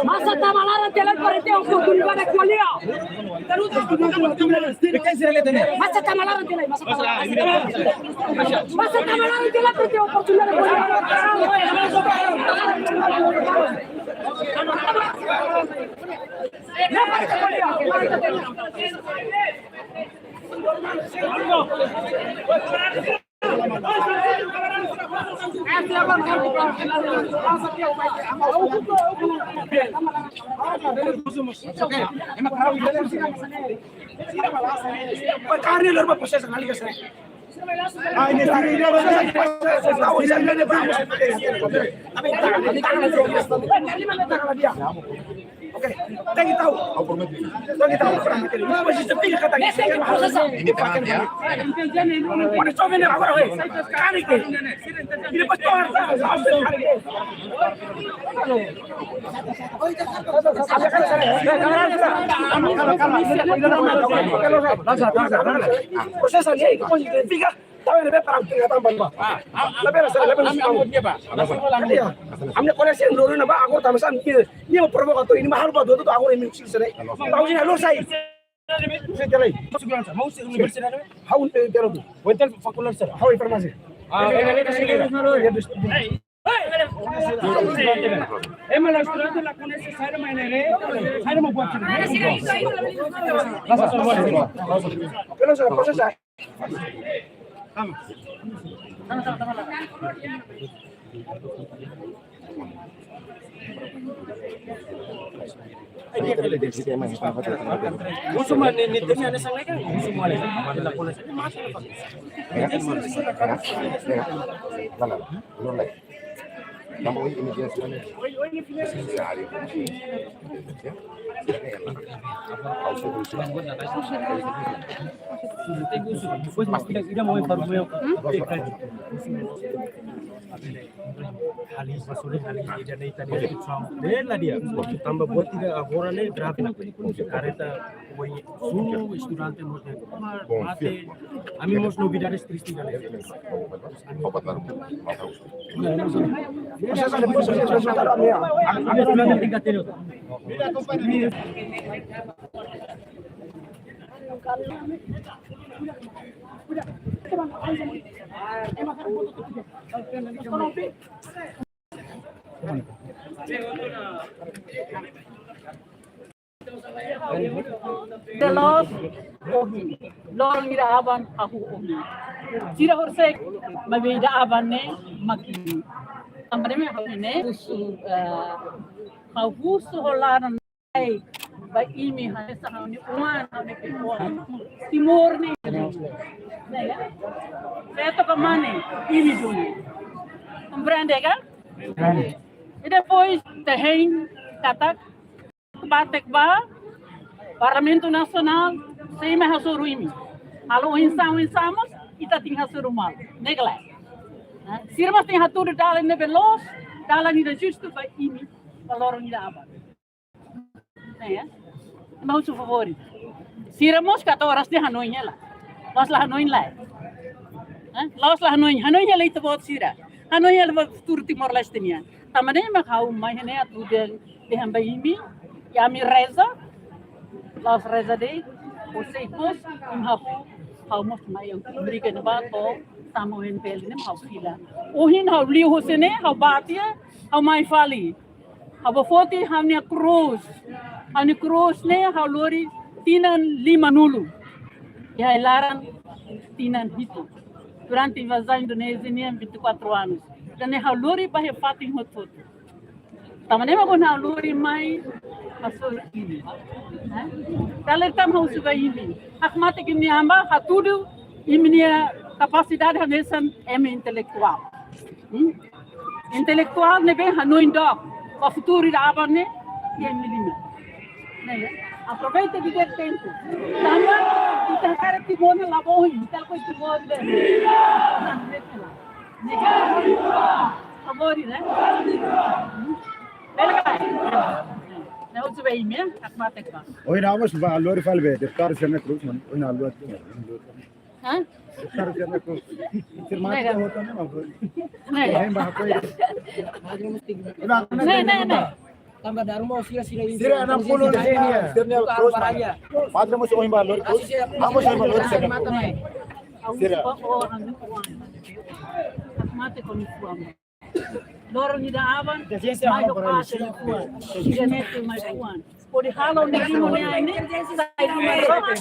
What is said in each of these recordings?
Masa tamalaran telan korete oportunidad de cualía. Masa tamalaran telan masa tamalaran telan korete oportunidad de Oke, kita tahu. Kita tahu. Ini masih sepi kata ini pakai ya. Mana coba ni apa orang? Kali ke? Ini betul. Proses ni itu posisi tiga. Tahu ni berapa tinggal tambah pak. Lebih pak. Amne koleksi yang dulu napa aku tamasan ini mau provokator ini mahal pak dua tu aku ini mesti sedai. Tahu ni halus saya. Saya jalan. Mau sih universitas ni? How jalan tu? Wentel fakultas sir. How informasi? Emang estudiante la conoce saya mana ni? Saya mau buat. Kalau saya proses saya. Sama. Semua ni timnya ada sangat kan? Semua ni. Vamos a imigración. Depois mas tidak mau informasi halis masukin halis dia naik tadi itu song lah dia tambah buat tidak orang ni berapa kareta koi sunu estudante mesti mate kami mesti novidades tristes kan Lorong ida aban aku omi. Sira horsek mabida abanne makini. Ambre me hawine havusu holaran ai ba imi hanesa hawni uan hawni ko. Timur ni. Naya. Seto kamane imi dulu. Compreende kan? E depois tem katak batek ba Parlamento Nacional sem me hasuru imi. Halo insamos ita ting hasuru mal. Negla. Sirmas ting haturu dalan ne veloz, dalan ida justo ba imi, valorong ida aba. Né? Mau su favori. Siramos 4 horas de Hanoi lá. Los la Hanoi lá. Los la Hanoi lá ita bot sira. Hanoi lá tur Timor Leste nia. Tamane ma kau mai hene atu de hamba imi, ya mi reza. Los reza de você pos hafu haumos mai yang berikan bato tamu hentel ni hau fila. Ohin hau liu hosene hau batia hau mai fali. Hau foti hau ni cruz. Hau ni cruz ne hau lori tinan 5 nulu. Ya ilaran tinan hitu. Durante a invasão indonésia, 24 anos. Dan hau lori bahe fating hotot. Tamane mo na luri mai masuk ini. Kalau tamu suka ini, akmati kini amba hatudu iminia capacidade hanesan intelektual. Intelektual nebe hanuin dog, o futuro da abane milima. Aproveita de ter tempo. Tama, kita cara tibona laboi, kita koi tibona. Favori, né? Não uso bem, né? Akmati ka. Oy namus ba lori falbe deftar serne kruz man oy na lori Hã? deftar serne kruz firma Nega. hota na ba Nega. ba koy Não. Tambah Darmo sila sira na pulo senia serne kruz padre mo oy ba lori kruz amos oy ba lori serne Sira. Akmati ko ni Fuam. Loro ni daaban, mai do kase ni Fuam. Siganete mai Fuam. Pode halo ni kimo ni aine, sai di mai ropa.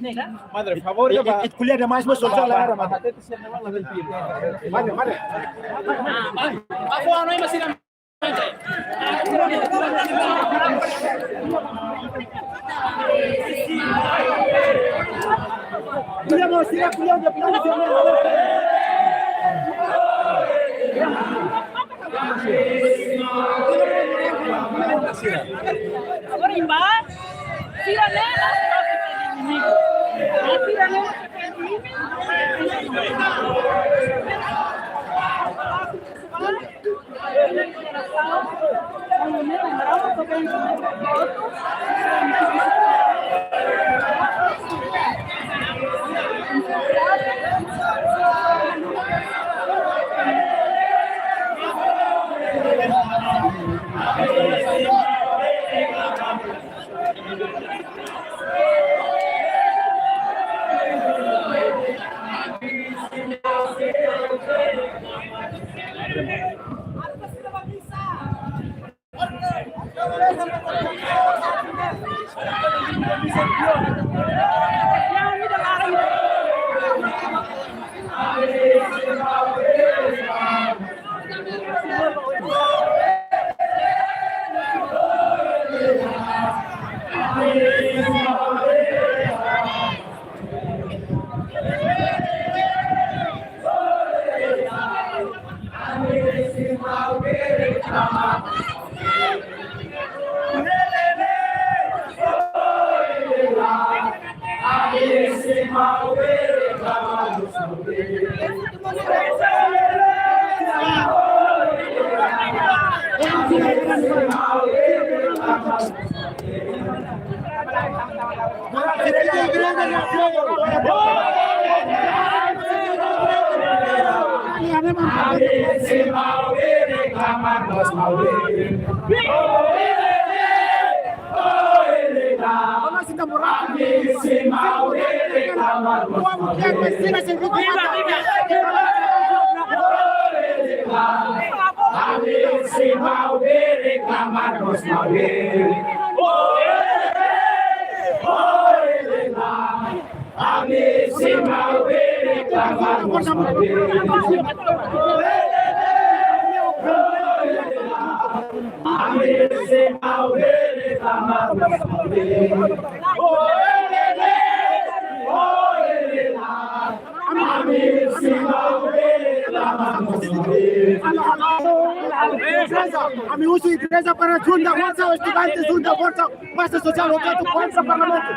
Nega. Madre, favor, ya va. kuliah ada mais mo social era ma mane Ako ano yung masilang kuliah mo sira kuliah dia pindah Agora embaixo, tira nela, inimigo. Tira nela, Amiusi igreja para Junda Força, estudantes Junda Força, massa social local do Força Parlamento.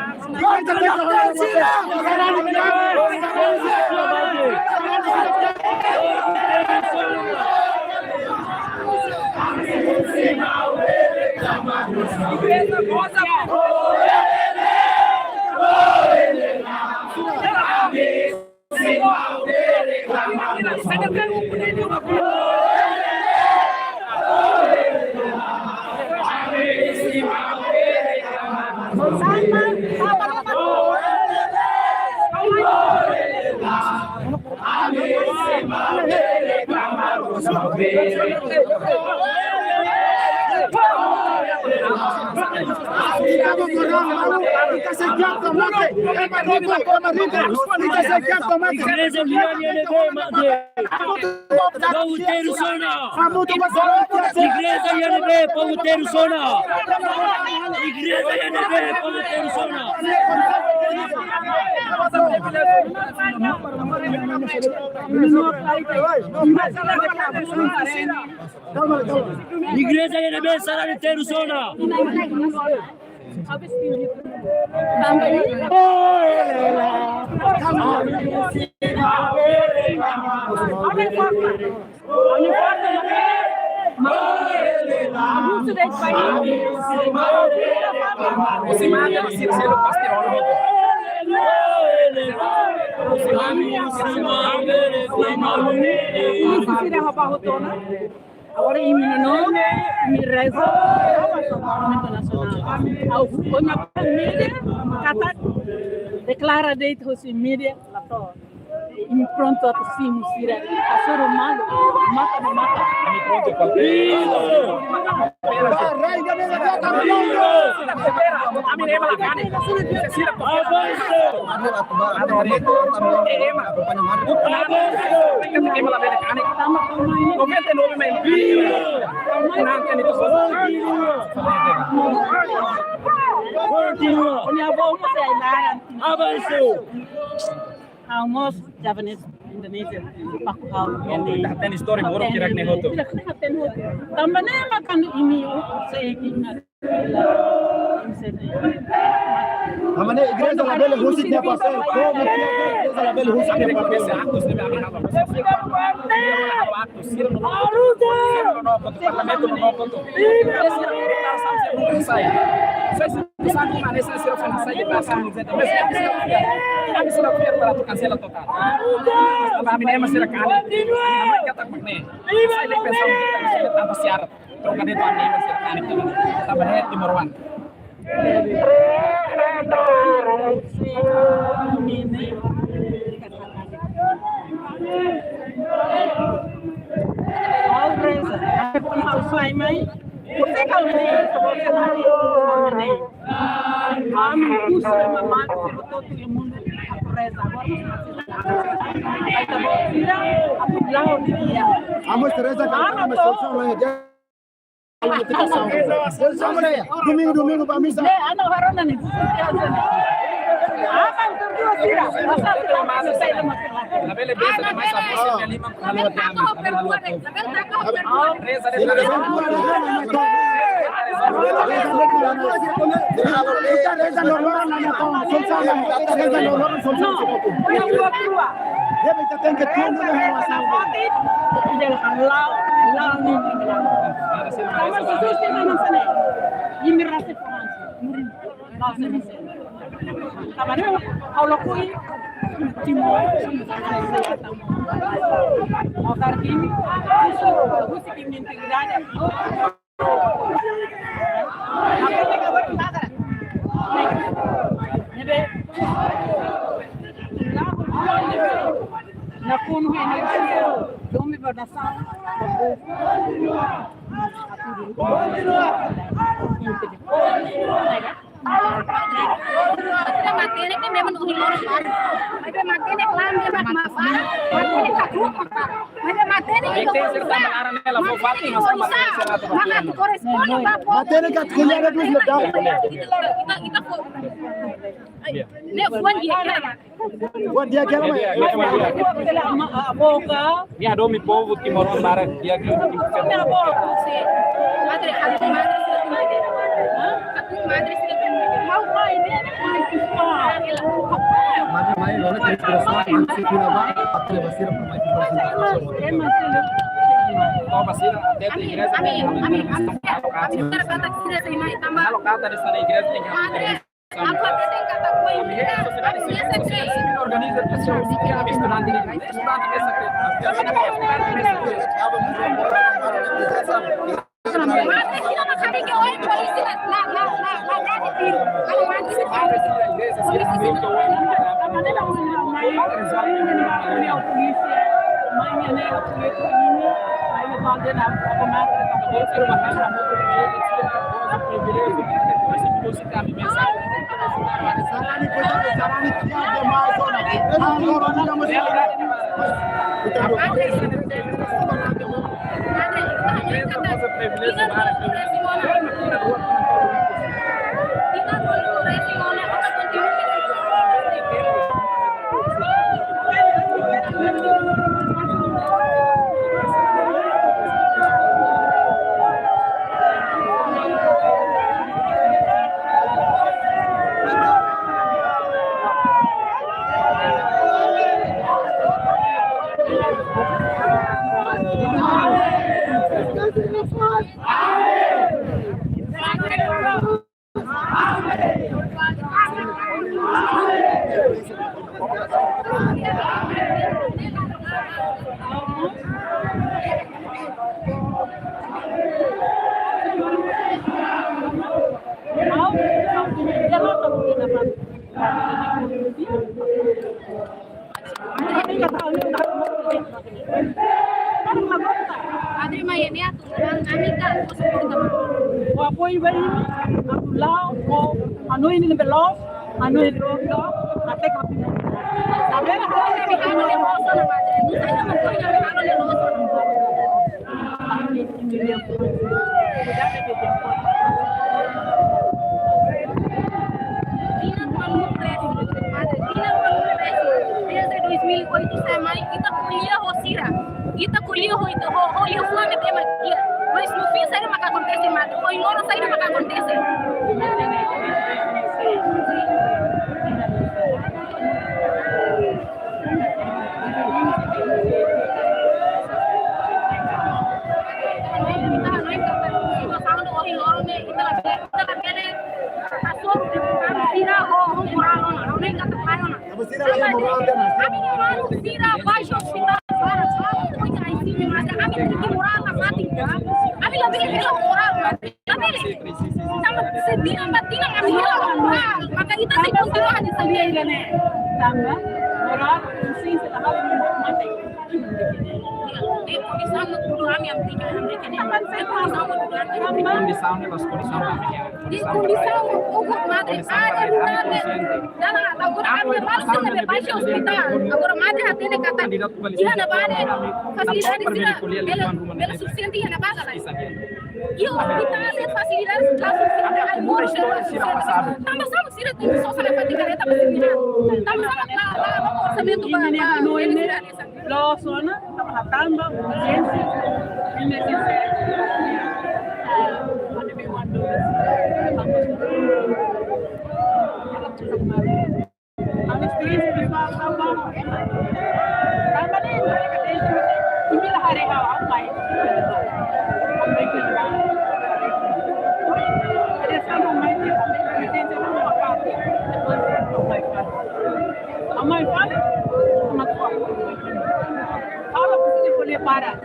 Igreja YNB salário inteiro zona. Agora em menino, me reza o Parlamento Nacional. A família, declara dentro da mídia, e pronto a tossir, musira, a ser humano, mata, não mata. Almost Japanese, Indonesia, Pakau, Ten story buruk kira kira hoto. Tambahnya makan ini, saya ingat. Amane igreja la belle husit ne pasel. Igreja la belle husit ne pasel. Amos Teresa cantando uma solução lá dia. Domingo para missa. Ano harona ni. Akan terdua tidak. Pasal La belle besa de mais a besa de lima com a lua de kalau kui Timur, motor ini, bagus sih integridade. Apa yang kabar kita? Jadi, na puno ini domi berdasar. Materi ini memang ulang materi kelam dia materi takut materi itu Materi kat kuliah ada dulu dah. kita ne buat dia kira Boca. Mi adomi povo Timoron Barat dia que madre Mau main ini Kau basira dentro da igreja. Kalau kata di sana igreja tem organiza estudante Mãe, nem eu fui com ele, aí eu falei, não, eu vou mais para a cabeça, eu vou mais para a Adri Mayania aturan amika suporta. Apoio bem, lá, a noite ele belou, a noite ele até que Saber kalau kami kami le moso na madre, nu sai na moso ya kami le moso. Tina quando cresce, madre, Tina quando cresce, desde 2008 saya mai kita kuliah Hosira. Kita kuliah itu eu fui me tema aqui. Mas no fim sai maka acontece madre, o ignoro sai maka acontece. Maka kita sih continua di sini. Tama, moral, sim, se tava mate. Condição tudo a minha amiga, condição di condição pouco madre ada rurale dana agora a minha bala sendo de baixo hospital agora madre até de kata dia na bale facilidade sira ela suficiente na bala lá e o hospital é facilidade lá suficiente ai moro tamo sabe sira tem só na fatiga eta facilidade tamo sabe lá orçamento para no Lo zona, estamos atando, urgencia, para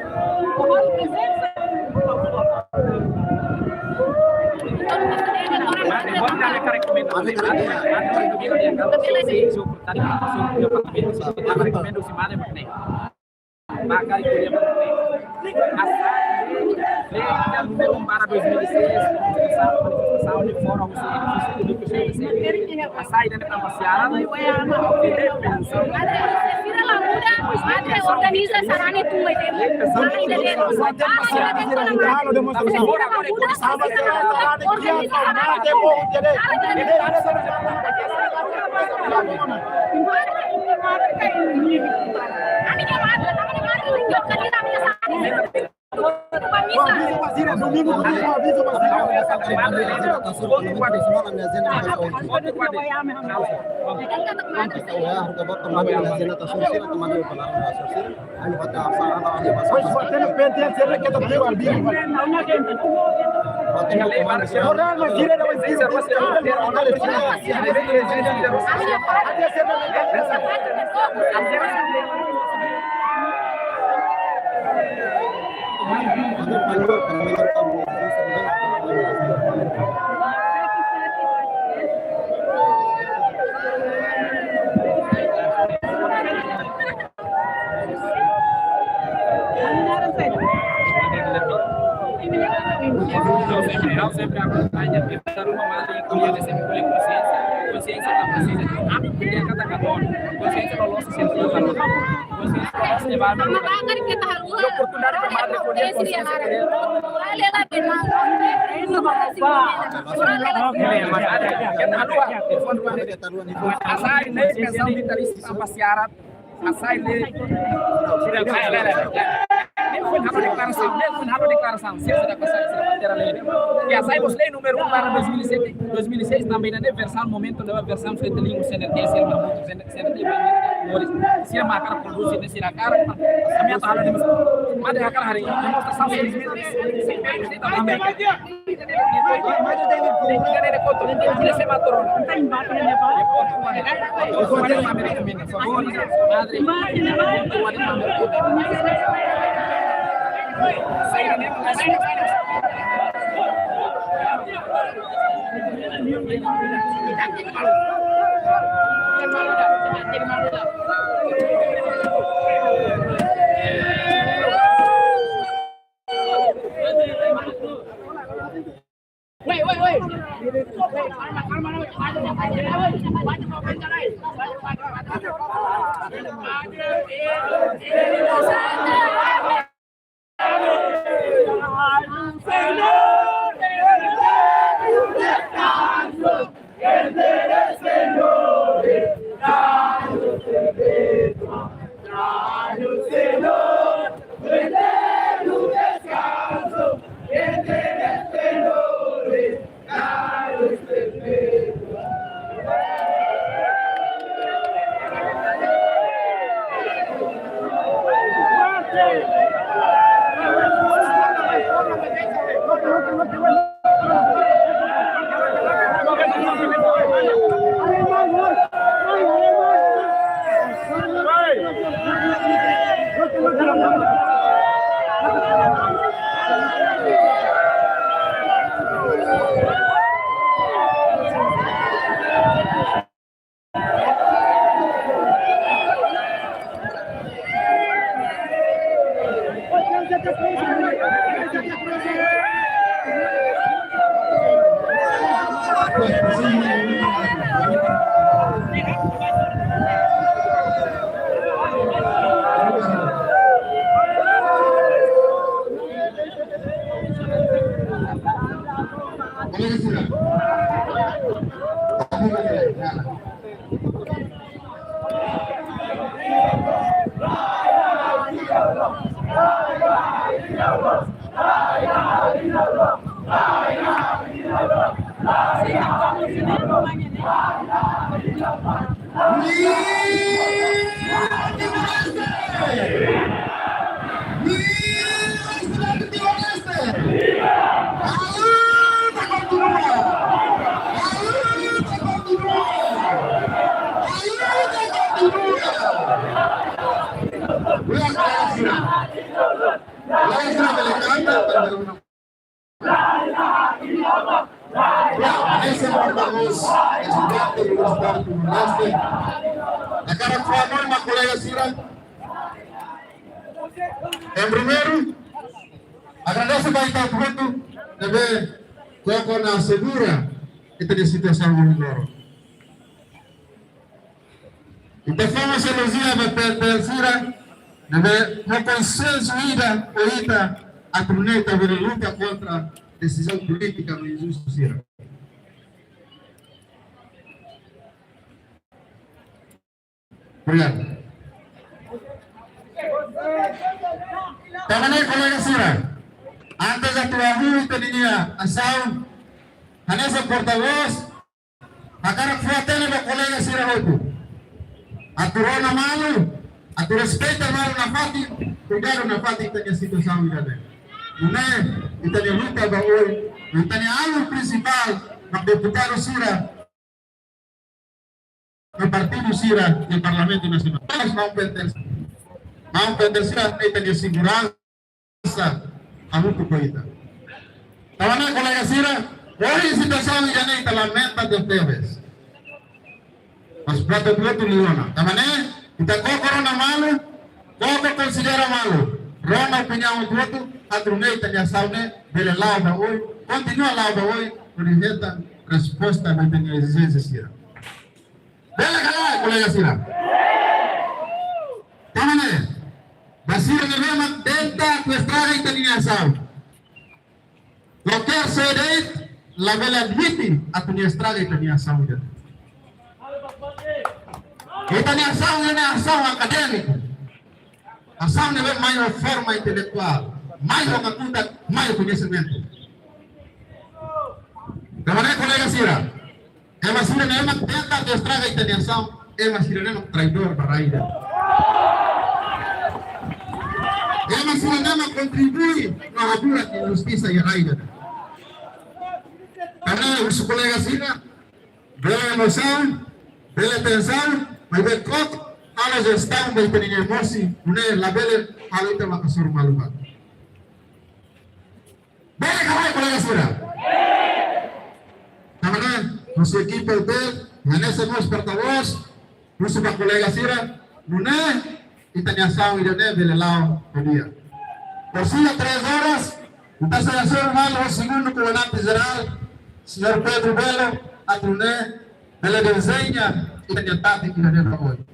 como presença para 2006 manifestação de fora o a saída da passeada madre organiza sarani tu sempre acompanha, está numa madre que ia sempre com consciência da precisa. A mim podia cada cartão, consciência não lossa sempre do cartão, consciência não lossa levar no cartão. E oportunidade para madre colher consciência dele. Asai ne pensão vitalício para passear, asai ne declaração, ciência da consciência lei. E a saímos lei número 1 para 2006 também na versão momento da versão frente língua CNT ser muito CNT se a marca produz nesse a cara a minha fala de mas a cara hari demonstração simplesmente também esse matou tá embaixo na minha base En primero, agradece para estar pronto de ver con la segura esta situación en Loro. Y de forma se nos iba a tercera de ver no consenso ida ahorita a planeta de luta contra decisão política no injusto Sira. Obrigado. Também, colega Sira, antes da tua luta, tinha ação, a nossa porta-voz, a cara que foi até no colega Sira Roto. A tu rona malo, a tu respeita malo na fati, cuidado na fati que tem a situação ainda dele. Não é? E tem a luta da hoje, e tem algo principal, no deputado Sira, no partido Sira, no Parlamento Nacional. Nós não pertencemos a ter segurança a muito coisa. Então, né, colega Sira, hoje a situação ainda nem está lamenta de teves. Mas prato de outro liona. Tamane, kita corona malo, koko considera malo. Rona opinião do outro, a trunei tanya saune, bele lava oi, continua lá hoje, projetam resposta à minha exigência, Sira. Bela calma, colega Sira. Tamane, Basira memang tenta kuestraga italiação. Lo quer ser la bela diti atau dia estraga italiação dia. Italiação é ação acadêmica. Ação é mais forma intelectual, mais uma conta, mais conhecimento. Tamane, colega Sira. É uma Sira memang tenta kuestraga italiação, é uma Sira memang traidor para a ida. Ela se nama contribui na radura de justiça e raida. Karena os colegas Sira, bela emoção, bela tensão, mas bem claro, a gestão da internet emoção, né, la bela alita makasur malumat. Bela kawai colega Sira. Karena nosso equipe hotel, nessa nossa porta-voz, nosso colega Sira, né? Itaniação e de Belelau dia. Por cima 3 horas, está se a o segundo comandante geral, senhor Pedro Belo, a turnê, ele desenha Itaniatati que ele hoje.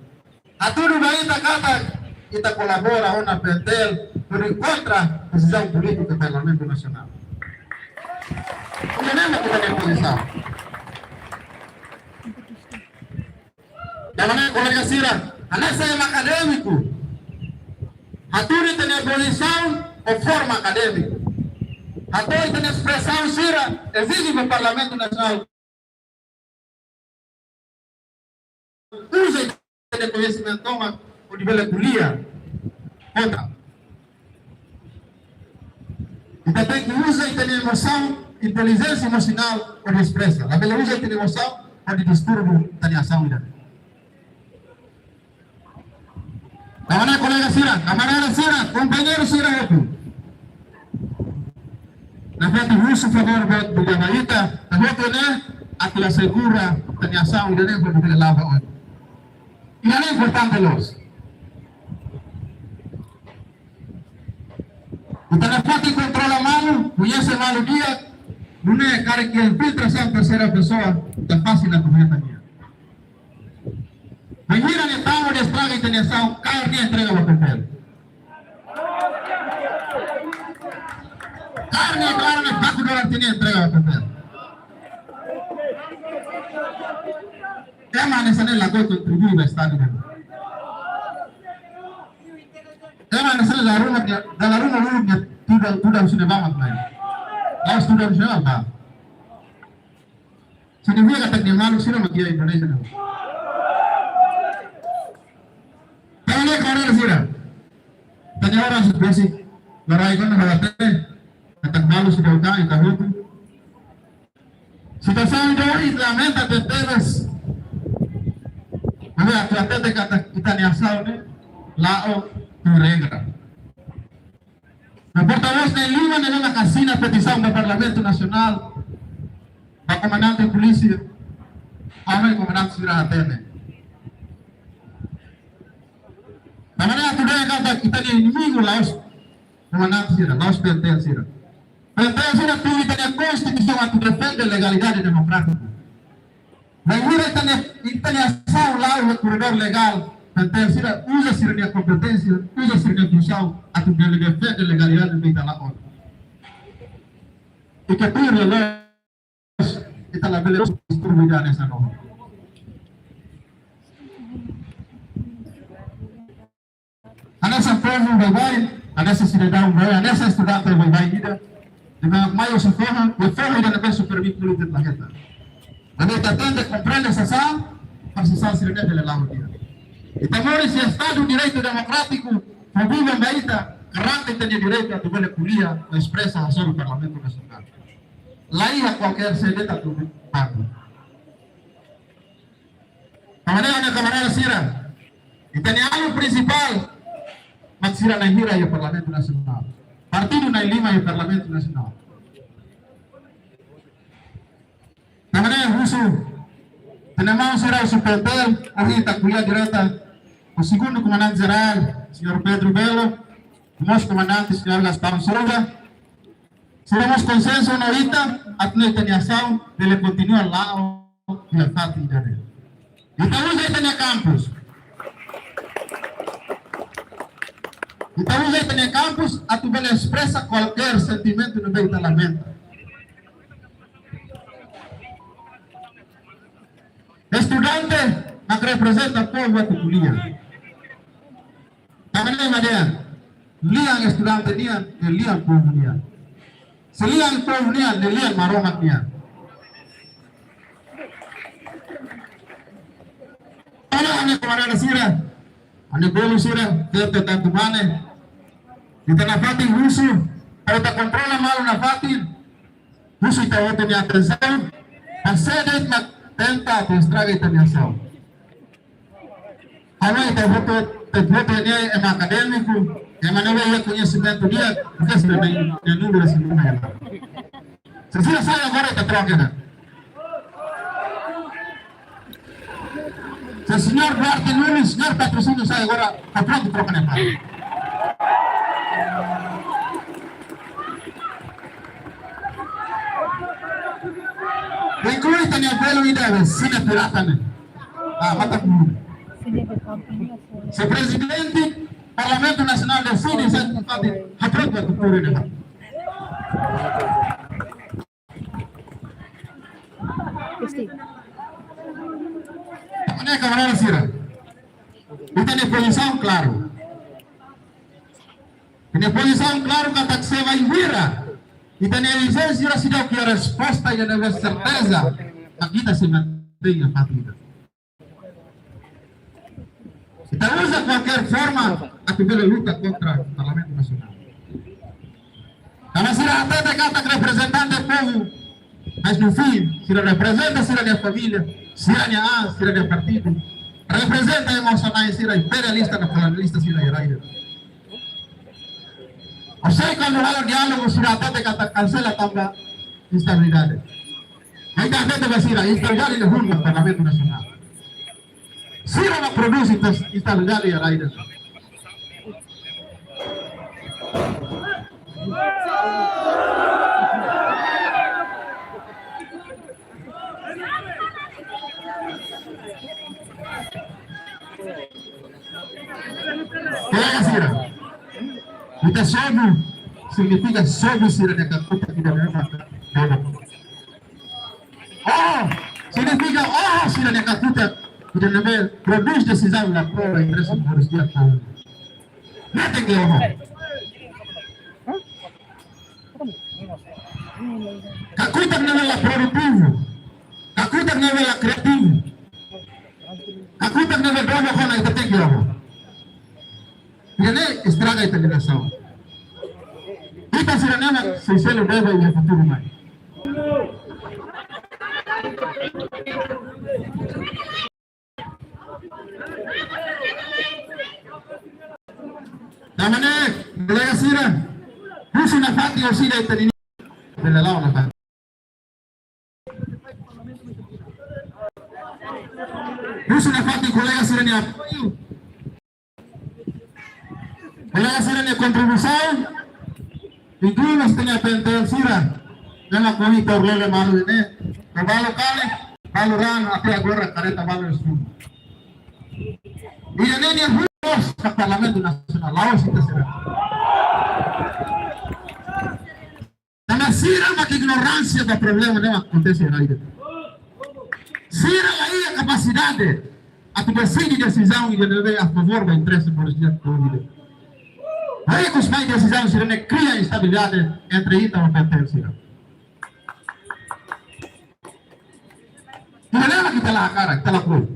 A tudo bem da carta, ita colabora na PENTEL por encontrar a decisão política do Parlamento Nacional. Não lembra que está em posição. Da maneira colega Sira, anessa é acadêmico. Haturi tem posição ou forma acadêmica. Haturi tem expressão Sira, exige no Parlamento Nacional. Usa o conhecimento, toma o nível de polia. Contra. Então tem que usar e ter emoção, inteligência emocional ou expressa. A bela usa e ter emoção ou de distúrbio da ação. Camarada colega Sira, camarada Sira, companheiro Sira itu. Na frente russo favor buat Jamaita, tahu né? Aquela segura tanyação de dentro do lava hoje. E é importante los. Então na frente controla mal, conhece mal o dia, não é cara que infiltração terceira pessoa, tá fácil na correta. Mengira ni tahu dia estraga italiação, carne entrega ao papel. Carne $4 tinha entrega ao papel. Tema nessa nela que contribui ao Estado. Tema nessa nela da ruma tudo sudah banget main. Lalu sudah apa? Significa kata dia malu sudah magia Indonesia. Tanya kanan Sira, tanya orang basic, larai kan halatte, kata malu sudah udah itu hutu. Situação de Islamenta de temas, mas a até kata kita ni asal ni, lao regra. Na porta-voz na lima na casina petição do Parlamento Nacional, a comandante de polícia, a comandante Sira atende. Na maneira que vem cada kita ni inimigo laos comandante Sira, laos PENTEL Sira. PENTEL Sira tu kita ni constituição a tu defende a legalidade democrática. Na igreja kita ni asal lao o corredor legal, PENTEL Sira usa Sira ni competência, usa Sira ni função a tu defende a legalidade do Italaon. E que tu relógio kita la bele distribuir nessa norma. Anessa povo vai, anessa cidadão vai, anessa estudante vai ida. De maio se forra, e forra ainda não se permite política da reta. A neta tende compreende essa ação, para se sair de lá o dia. E também se Estado de Direito Democrático, proíbe a baita, garante tem direito a tomar polia, a expressa a ação do Parlamento Nacional. Lá ia qualquer sedeta do Estado. Camarada Sira, e tem algo principal. Magsira na hira yung Parlamento Nacional. Partido na lima yung Parlamento Nacional. Na maneira russo, tinamang sira o PENTEL, ahi takuya direta, o segundo comandante geral, Sr. Pedro Belo, o nosso comandante, Sr. Gaspar Souza, Si damos consenso ahorita, a tu netaniação, ele continua lá e a fato de dele. Então, hoje ele tem campus. Então, hoje ele tem campus, a tu ele expressa qualquer sentimento no meio da lamenta. Estudante, a que representa o povo a tu lia. Também, Maria, liang estudante dia, liang povo dia. Se liang povo dia, liang maroma dia. Ane kemarin sira, ane bolu sira, kita tanto mane, kita nafati husu, kalau tak kontrola malu nafati, husu kita waktu ni atenção, passedet mak tenta tu estraga ita niação. Kalau kita foto ni akademiku, yang mana ia conhecimento dia, kita sudah nem número sebenarnya. Sesira saya agora kita troca. Se o senhor Duarte Nunes, senhor patrocínio sai agora, está pronto para o canal. Inclui também o pelo e deve, cine pirata, né? Ah, mata tudo. Se presidente, Parlamento Nacional de Cine, sai do fato, está pronto para o puro, né? Ini kawan sira. Kita ni posição claro. Ini posição claro kata você vai vira. Kita ni licença se dá que a resposta e a certeza a kita se mantém a partida. Kita usa qualquer forma a pela luta contra o Parlamento Nacional. Karena sira até kata representante do povo, mas no fim, sira representa sira a família. Siranya A, siranya partido, representa emocional sira imperialista nacionalista sira iraida. O sea, quando há diálogo sira até kata cancela também instabilidade. Aí da frente vai sira instabilidade de rumo do Parlamento Nacional. Sira não produz instabilidade iraida. Colega Sira, kita sobo significa sobo Sira de Cacuta que não é oh, significa Sira de Cacuta que não é produz decisão na prova e interesse por os dias todos. Não tem que errar. Cacuta não é produtivo, Cacuta não é criativo, Cacuta não é bravo quando ele tem que errar. Ini estraga ita ligação. Kita sira nama siselo deve e futuro mai. Namane, colega sira, husu na fati o sira ita ni bela lao na fati. Husu na fati colega sira ni apoio. Colega sira ni contribuição, inclui nós tem a pentel sira, nela coita orlele malu ini, kebalo kali, baluran até agora careta balu estudo. Dia ni huruf ke Parlamento Nasional, lawas kita sira. Karena sira mak ignorância do problema não acontece aí. Sira aí a capacidade a tomar decisão e de a favor do interesse por os dias todos. Aí que os mais decisões sira cria instabilidade entre ita e PTL sira. Problema kita lá cara, kita lá cruz.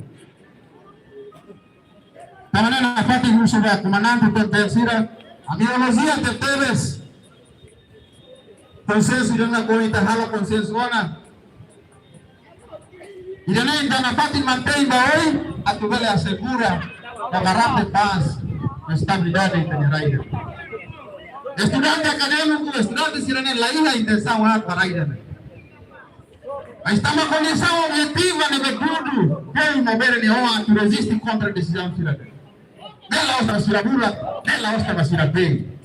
Também na parte do seu comandante PTL sira, a ideologia de Teves, consenso de uma coisa hala consenso ona. E nem na parte mantém hoje a tu vele assegura a garante paz, estabilidade integraida. Estudante acadêmico, estudante sirene la isla intenção a paraida. Estamos com condição objetiva de tudo, como mover de uma que resiste contra a decisão sirene. Nela ostra sirabula, nela ostra sirabei.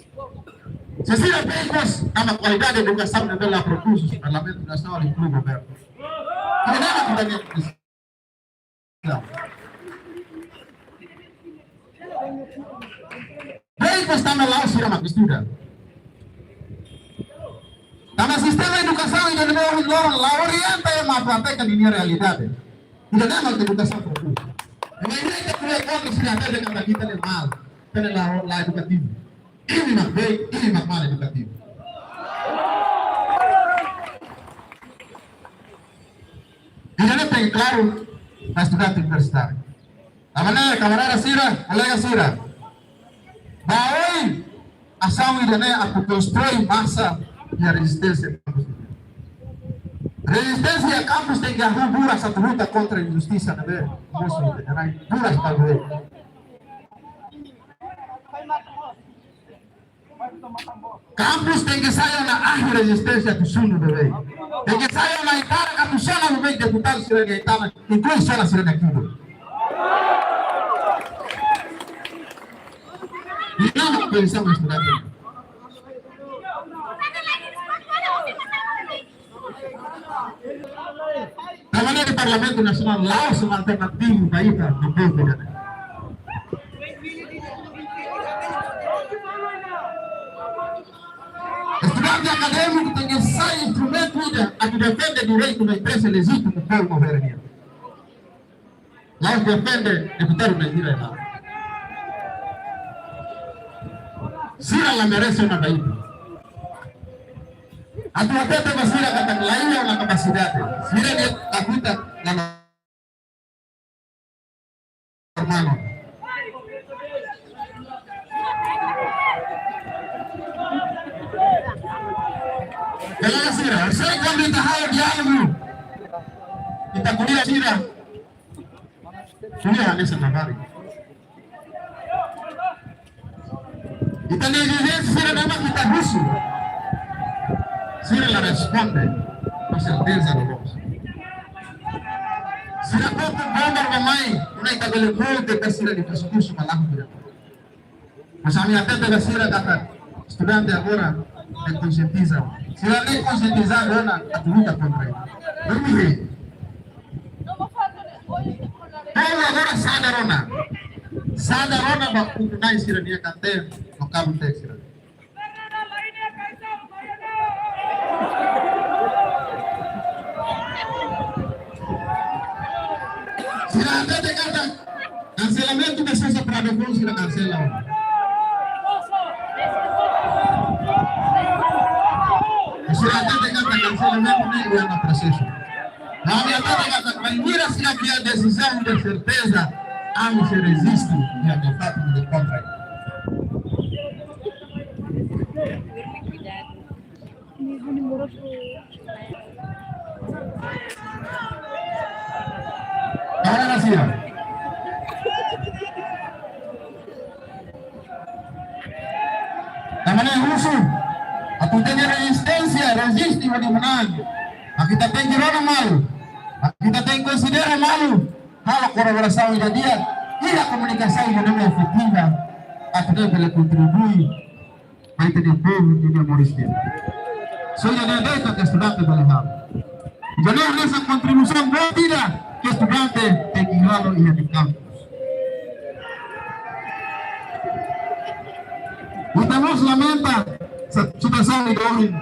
Cecília Pecos, a qualidade de educação de ela produz no Parlamento Nacional e no governo. Não é nada que não. Pecos está na lá, senhora Magistura. Está no sistema de educação e de educação, lá orienta e uma prática de minha realidade. E não é nada de educação produz. E a igreja que é contra se até de cada vida é mal, pela lá educativo. Ele não veio, ele não mal educativo. E já não tem claro para estudante universitário. A maneira, camarada Cira, colega Cira, vai a ação irene a construir massa e a resistência. Resistência a campos tem que arrumar duras a luta contra a injustiça, não é? Duras para ver. Campos tem que sair na resistência do sul, bebê. Tem que sair na Itália, que a puxada no meio de deputado Sirene Itália, inclui a Sirene aqui. E não pensamos estudante. Da maneira do Parlamento Nacional, lá é uma alternativa para ir para o povo. Estudante acadêmico tem que sair instrumento a que defende o direito da imprensa legítima do povo governo. Lá defende deputado Nigeria lá. Sira ela merece uma daí. A tua teta vai ser a cataclaia ou na capacidade. Sira a cuida na normal. Kailangan Sira, saya kami tahaw diálogo. Itakulia Sira. Sulia nessa trabalho. Inteligência Sira não vai quitar isso. Sira ela responde com certeza no nosso. Sira pouco bomba mamãe, não é cabelo muito que Sira de discurso malang. Mas a minha teta da Sira kata estudante agora é conscientiza. Se ela nem conscientizar, dona, a luta contra ele. Vamos ver. Paulo agora Sadarona. Sadarona vai continuar em Sirania Cante, no cabo de Sirania. Se ela até de cada cancelamento de Sousa para depois, se ela cancela. Se ela até de cada cancelamento, nem é no processo. Na minha terra, vai vir assim aqui a decisão de certeza, a não se resiste e a de fato de contra. Agora assim, da maneira russo, a potência de resistência resiste o demônio. Aqui também tirou no malo. Aqui também considera malo. A colaboração dia a dia e a comunicação de maneira efetiva a poder contribuir para o povo de memorismo. Sou eu de que estudante do levar. Já não nessa contribuição boa vida que estudante tem que ir lá e educar. Estamos lamenta a situação de hoje.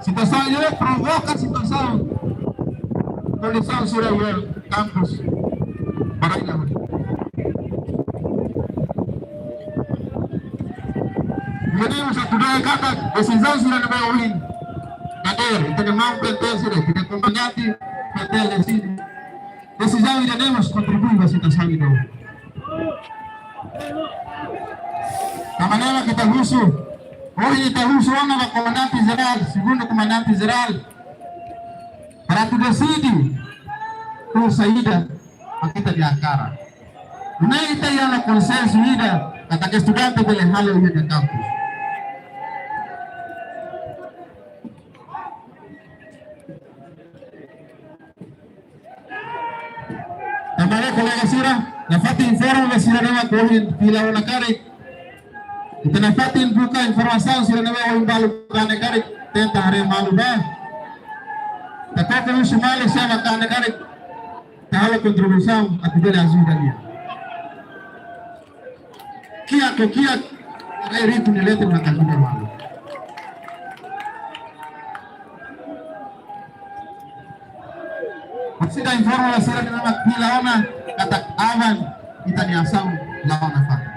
Situação de provoca situação. Condição sobre o campus. Para ir lá. Venimos a estudar cada decisão sobre o hoje. Cadê? Tem mão pretensão, tem acompanhante pretensão. Decisão e devemos contribuir para a situação de hoje. Da maneira que está russo, hoje está russo, o comandante geral, segundo comandante geral, para tu decide por saída, aqui está de a cara. Nem tem a consenso ainda, até que estudante pelo ralo e de campus. Da maneira colega Sira, na fata informa a Sira não acorre pela una cara. Itanapatin buka informasi sila naman yung balong kanagarik tenta hari malu ba. Tako kung sumali siya magkanagarik tahala kontrobersyaw at tidak azudan niya. Kiyak ay rito niletin ng kazudan malu. Maksudnya informasi sila naman magpilaw na katak aman kita niasaw lawan na fakta.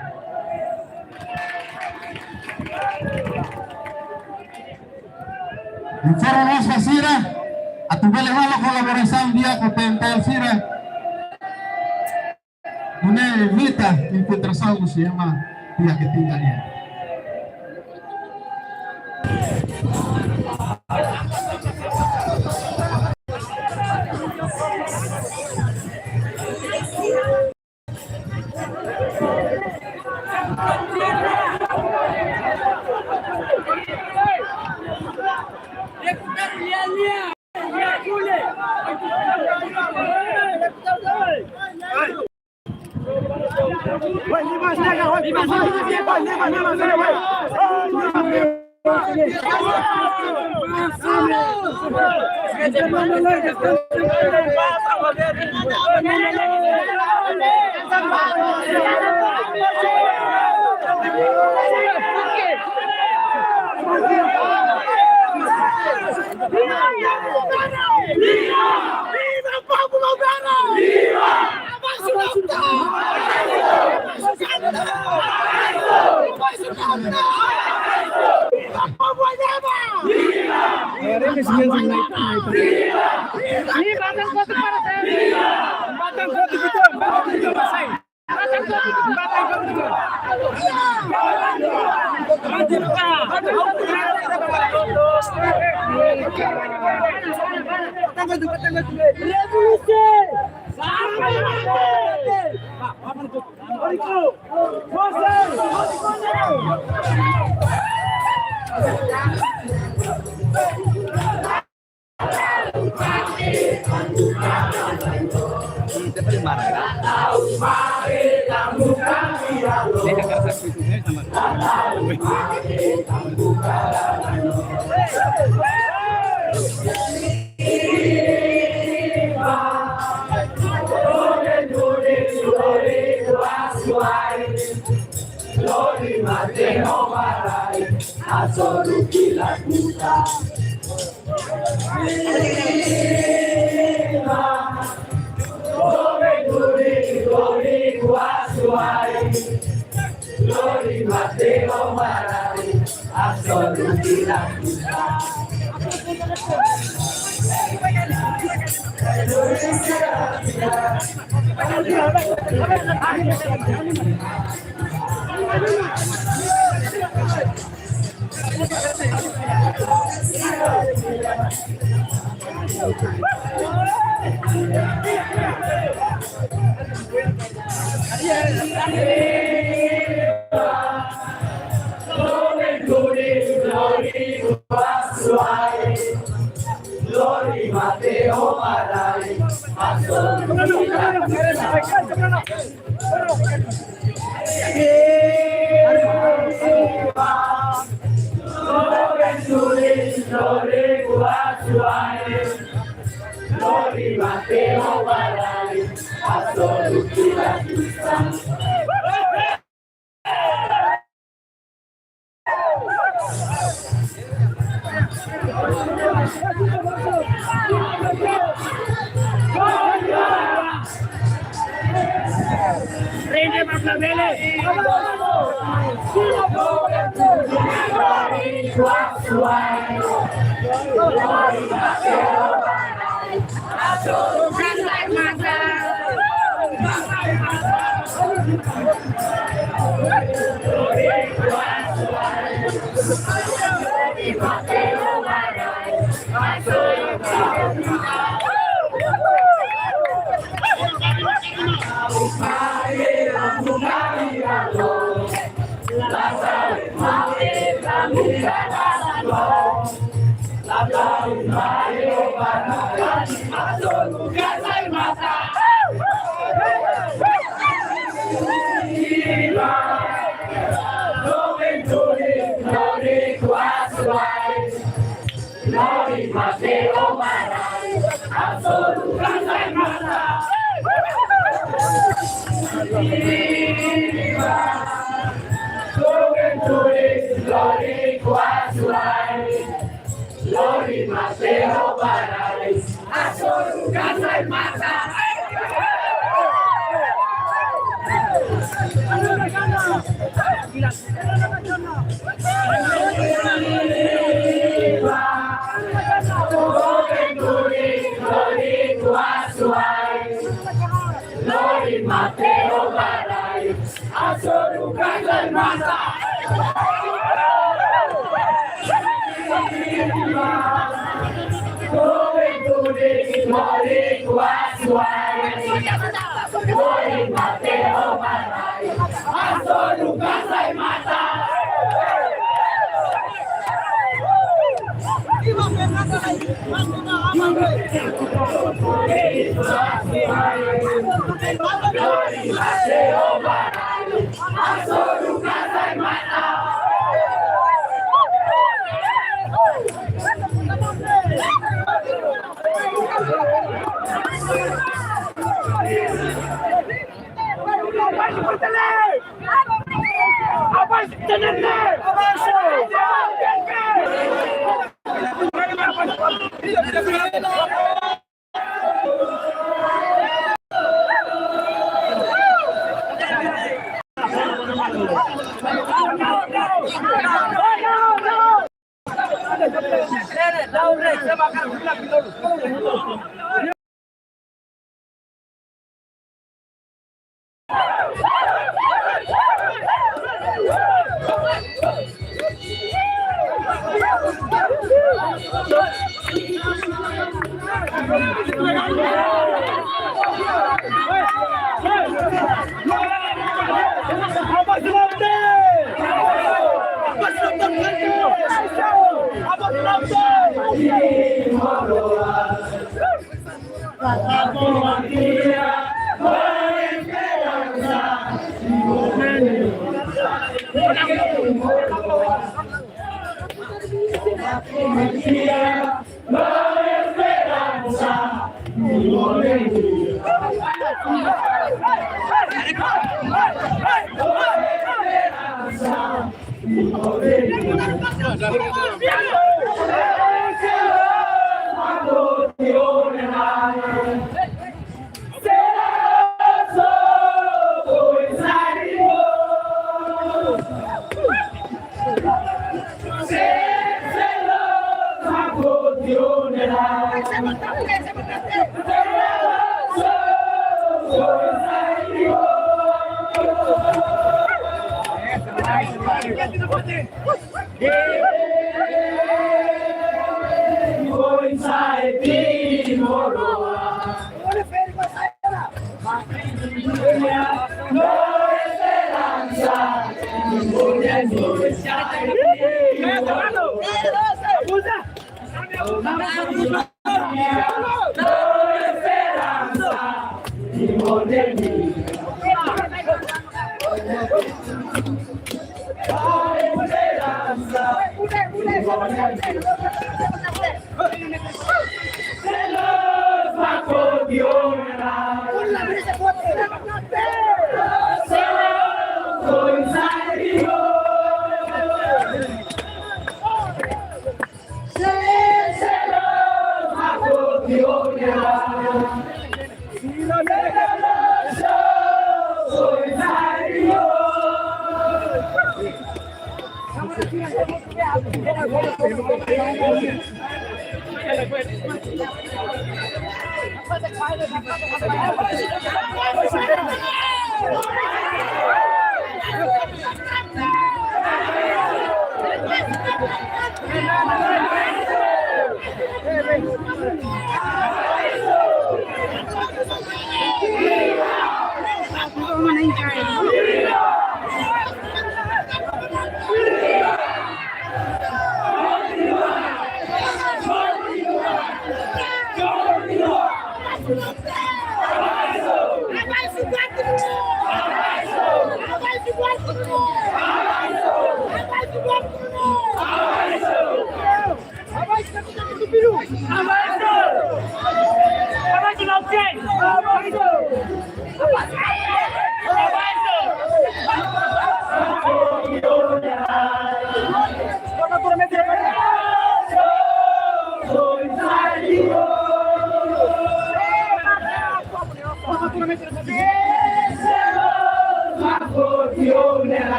Informasi masira atau balik malah kolaborasi dia ke PMTL sira. Mune evita encontração se chama dia ketiga dia.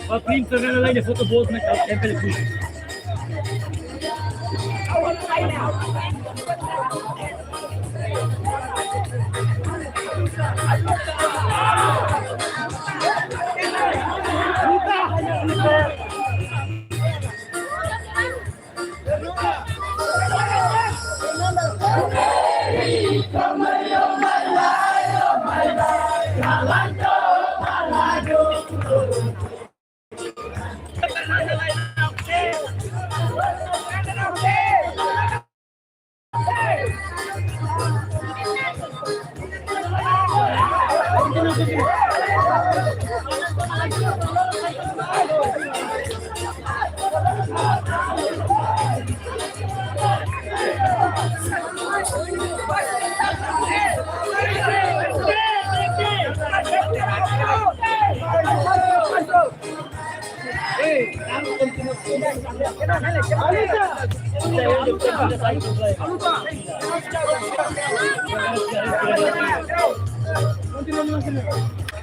Wat vriend, we rennen alleen de fotoboot met en televisie.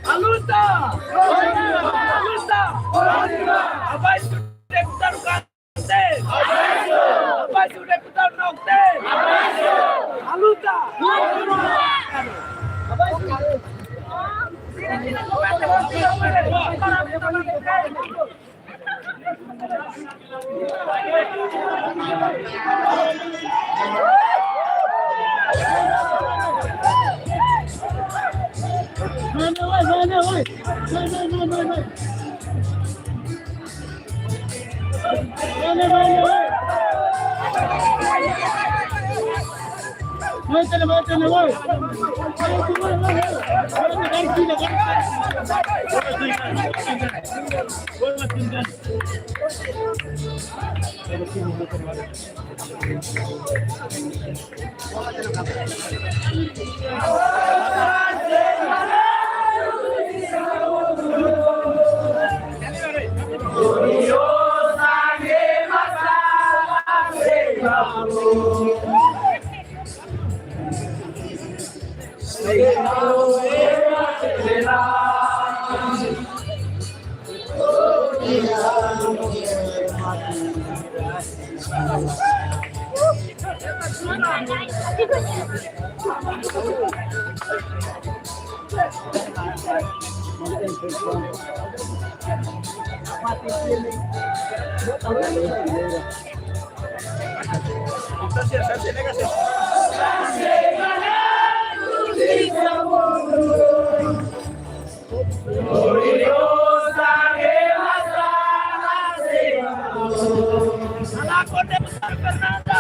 Aluta! Aluta! Abaixo o deputado Cartel! Abaixo o deputado Noctel! A luta! Fernanda!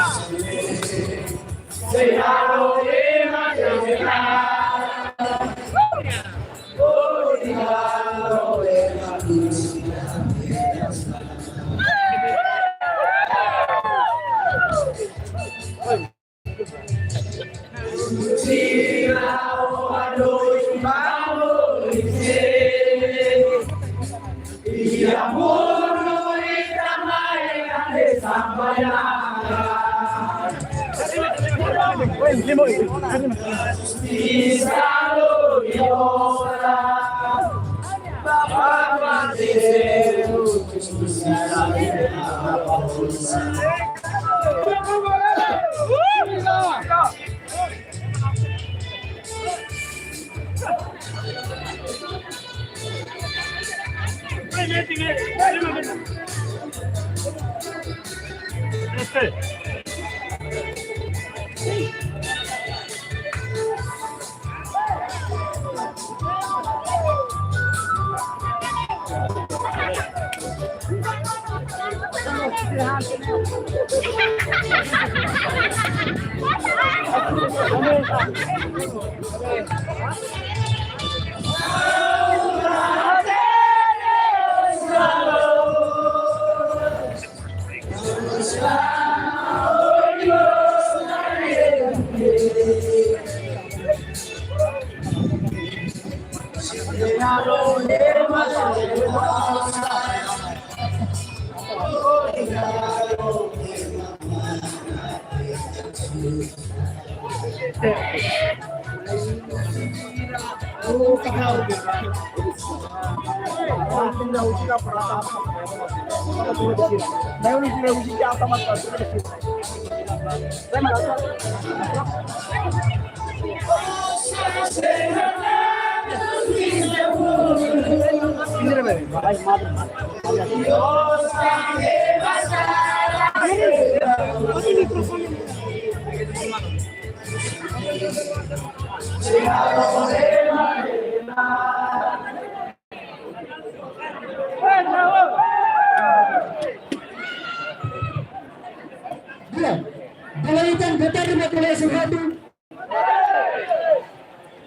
Dalawang betar di Malaysia Singapura.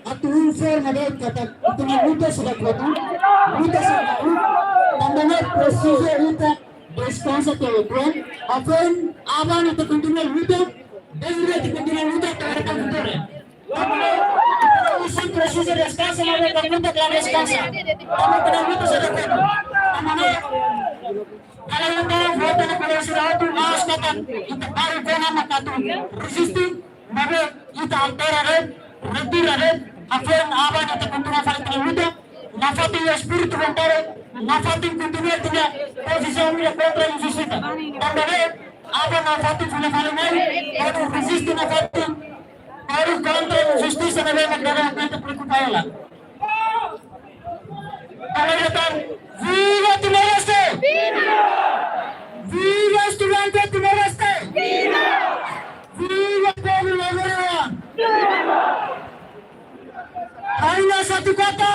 Atau inform ada kata itu mudah sudah kuat. Mudah sudah. Tambahnya procedure itu response ke tuan. Akan awan itu continual mudah. Desire itu continual mudah terhadap motor. Usul procedure response ada kata dalam response. Kamu kena mudah sudah kuat. Tambahnya kalau kita foto na kalau sudah itu mas kata kita baru kena makatu resisting baru kita antara red redur red akan awan itu continual falit mudah. Nafati espiritu antara nafati continual tidak posisi umumnya kontra insisita. Tambahnya apa nafati sudah falit baru resisting nafati baru kontra insisita na memang dalam kita percaya. Kalau kita viva Timor-Leste! Viva! Viva estudiante Timor-Leste! Viva! Viva pueblo Bolivarian! Viva! Hanya satu kata.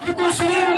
Itu sendiri.